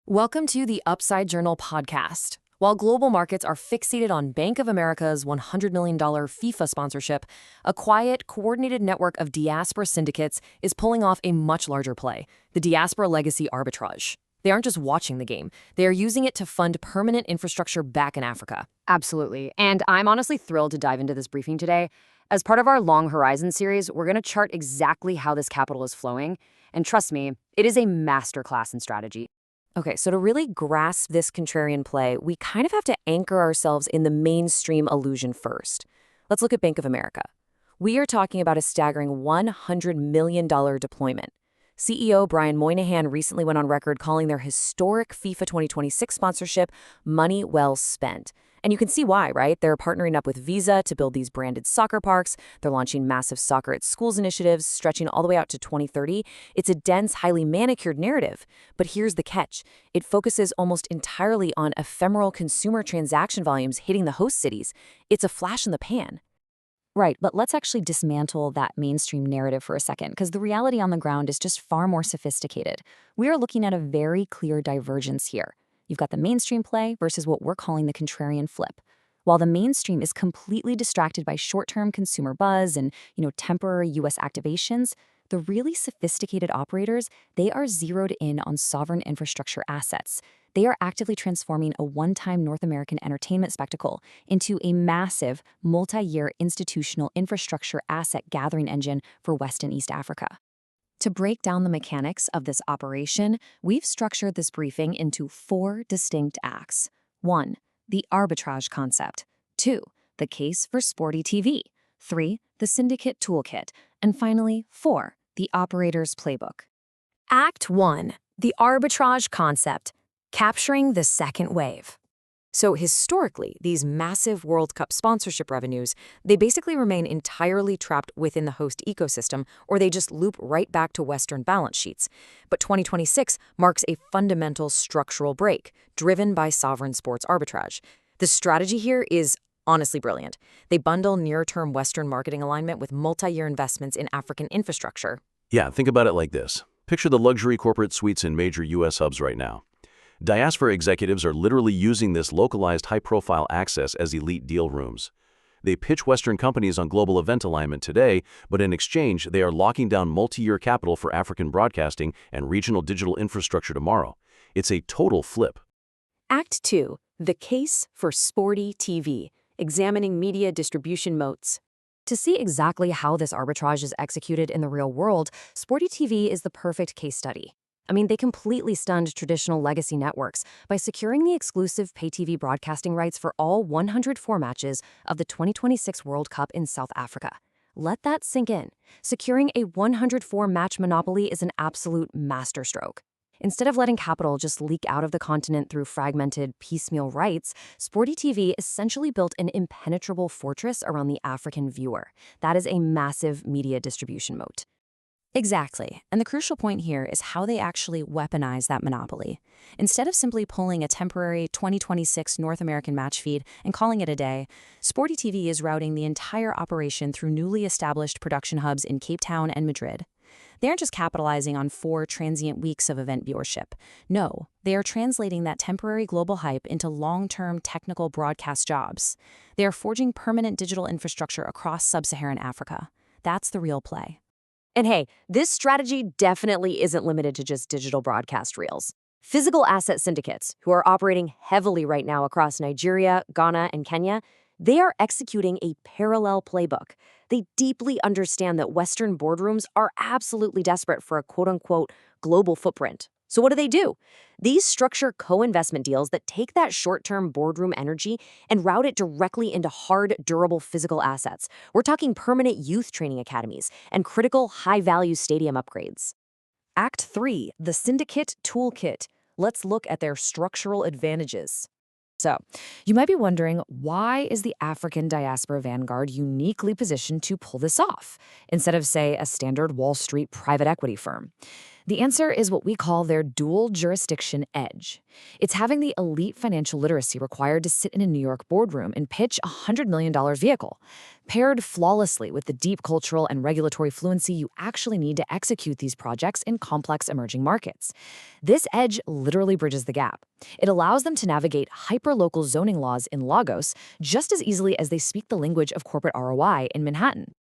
Welcome to the Upside Journal podcast. While global markets are fixated on Bank of America's $100 million FIFA sponsorship, a quiet, coordinated network of diaspora syndicates is pulling off a much larger play, the Diaspora Legacy Arbitrage. They aren't just watching the game, they are using it to fund permanent infrastructure back in Africa. Absolutely. And I'm honestly thrilled to dive into this briefing today. As part of our Long Horizon series, we're going to chart exactly how this capital is flowing. And trust me, it is a masterclass in strategy. Okay, so to really grasp this contrarian play, we kind of have to anchor ourselves in the mainstream illusion first. Let's look at Bank of America. We are talking about a staggering $100 million deployment. CEO Brian Moynihan recently went on record calling their historic FIFA 2026 sponsorship money well spent. And you can see why, right? They're partnering up with Visa to build these branded soccer parks. They're launching massive soccer at schools initiatives stretching all the way out to 2030. It's a dense, highly manicured narrative. But here's the catch. It focuses almost entirely on ephemeral consumer transaction volumes hitting the host cities. It's a flash in the pan. Right, but let's actually dismantle that mainstream narrative for a second, because the reality on the ground is just far more sophisticated. We are looking at a very clear divergence here. You've got the mainstream play versus what we're calling the contrarian flip. While the mainstream is completely distracted by short-term consumer buzz and, temporary U.S. activations, the really sophisticated operators, they are zeroed in on sovereign infrastructure assets. They are actively transforming a one-time North American entertainment spectacle into a massive, multi-year institutional infrastructure asset gathering engine for West and East Africa. To break down the mechanics of this operation, we've structured this briefing into 4 distinct acts. 1. The arbitrage concept. 2. The case for SportyTV. 3. The syndicate toolkit. And finally, 4. The operator's playbook. Act 1. The arbitrage concept. Capturing the second wave. So historically, these massive World Cup sponsorship revenues, they basically remain entirely trapped within the host ecosystem, or they just loop right back to Western balance sheets. But 2026 marks a fundamental structural break, driven by sovereign sports arbitrage. The strategy here is honestly brilliant. They bundle near-term Western marketing alignment with multi-year investments in African infrastructure. Yeah, think about it like this. Picture the luxury corporate suites in major U.S. hubs right now. Diaspora executives are literally using this localized high-profile access as elite deal rooms. They pitch Western companies on global event alignment today, but in exchange, they are locking down multi-year capital for African broadcasting and regional digital infrastructure tomorrow. It's a total flip. Act 2. The case for SportyTV. Examining media distribution moats. To see exactly how this arbitrage is executed in the real world, SportyTV is the perfect case study. They completely stunned traditional legacy networks by securing the exclusive pay-TV broadcasting rights for all 104 matches of the 2026 World Cup in South Africa. Let that sink in. Securing a 104-match monopoly is an absolute masterstroke. Instead of letting capital just leak out of the continent through fragmented, piecemeal rights, SportyTV essentially built an impenetrable fortress around the African viewer. That is a massive media distribution moat. Exactly, and the crucial point here is how they actually weaponize that monopoly. Instead of simply pulling a temporary 2026 North American match feed and calling it a day, SportyTV is routing the entire operation through newly established production hubs in Cape Town and Madrid. They aren't just capitalizing on 4 transient weeks of event viewership. No, they are translating that temporary global hype into long-term technical broadcast jobs. They are forging permanent digital infrastructure across sub-Saharan Africa. That's the real play. And hey, this strategy definitely isn't limited to just digital broadcast reels. Physical asset syndicates, who are operating heavily right now across Nigeria, Ghana, and Kenya, they are executing a parallel playbook. They deeply understand that Western boardrooms are absolutely desperate for a quote-unquote global footprint. So what do? These structure co-investment deals that take that short-term boardroom energy and route it directly into hard, durable physical assets. We're talking permanent youth training academies and critical high-value stadium upgrades. Act 3. The syndicate toolkit. Let's look at their structural advantages. So, you might be wondering, why is the African Diaspora Vanguard uniquely positioned to pull this off, instead of, say, a standard Wall Street private equity firm? The answer is what we call their dual jurisdiction edge. It's having the elite financial literacy required to sit in a New York boardroom and pitch a $100 million vehicle, paired flawlessly with the deep cultural and regulatory fluency you actually need to execute these projects in complex emerging markets. This edge literally bridges the gap. It allows them to navigate hyper-local zoning laws in Lagos just as easily as they speak the language of corporate ROI in Manhattan.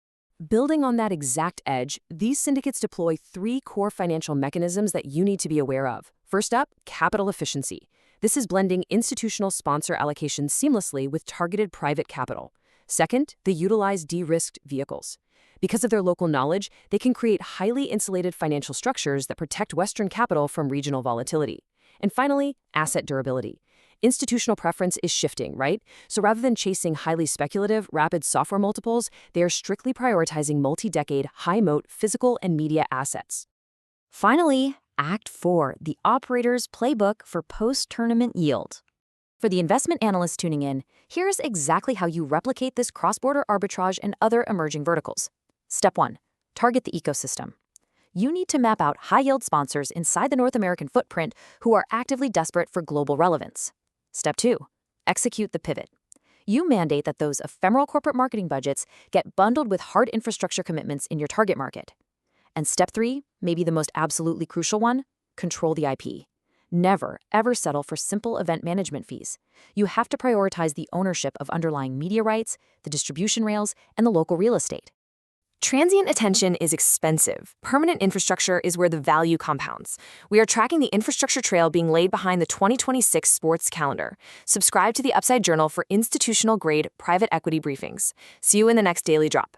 Building on that exact edge, these syndicates deploy 3 core financial mechanisms that you need to be aware of. First up, capital efficiency. This is blending institutional sponsor allocations seamlessly with targeted private capital. Second, they utilize de-risked vehicles. Because of their local knowledge, they can create highly insulated financial structures that protect Western capital from regional volatility. And finally, asset durability. Institutional preference is shifting, right? So rather than chasing highly speculative, rapid software multiples, they are strictly prioritizing multi-decade, high-moat physical and media assets. Finally, Act 4, the operator's playbook for post-tournament yield. For the investment analyst tuning in, here's exactly how you replicate this cross-border arbitrage and other emerging verticals. Step 1. Target the ecosystem. You need to map out high-yield sponsors inside the North American footprint who are actively desperate for global relevance. Step 2. Execute the pivot. You mandate that those ephemeral corporate marketing budgets get bundled with hard infrastructure commitments in your target market. And step 3, maybe the most absolutely crucial one, control the IP. Never, ever settle for simple event management fees. You have to prioritize the ownership of underlying media rights, the distribution rails, and the local real estate. Transient attention is expensive. Permanent infrastructure is where the value compounds. We are tracking the infrastructure trail being laid behind the 2026 sports calendar. Subscribe to the Upside Journal for institutional-grade private equity briefings. See you in the next Daily Drop.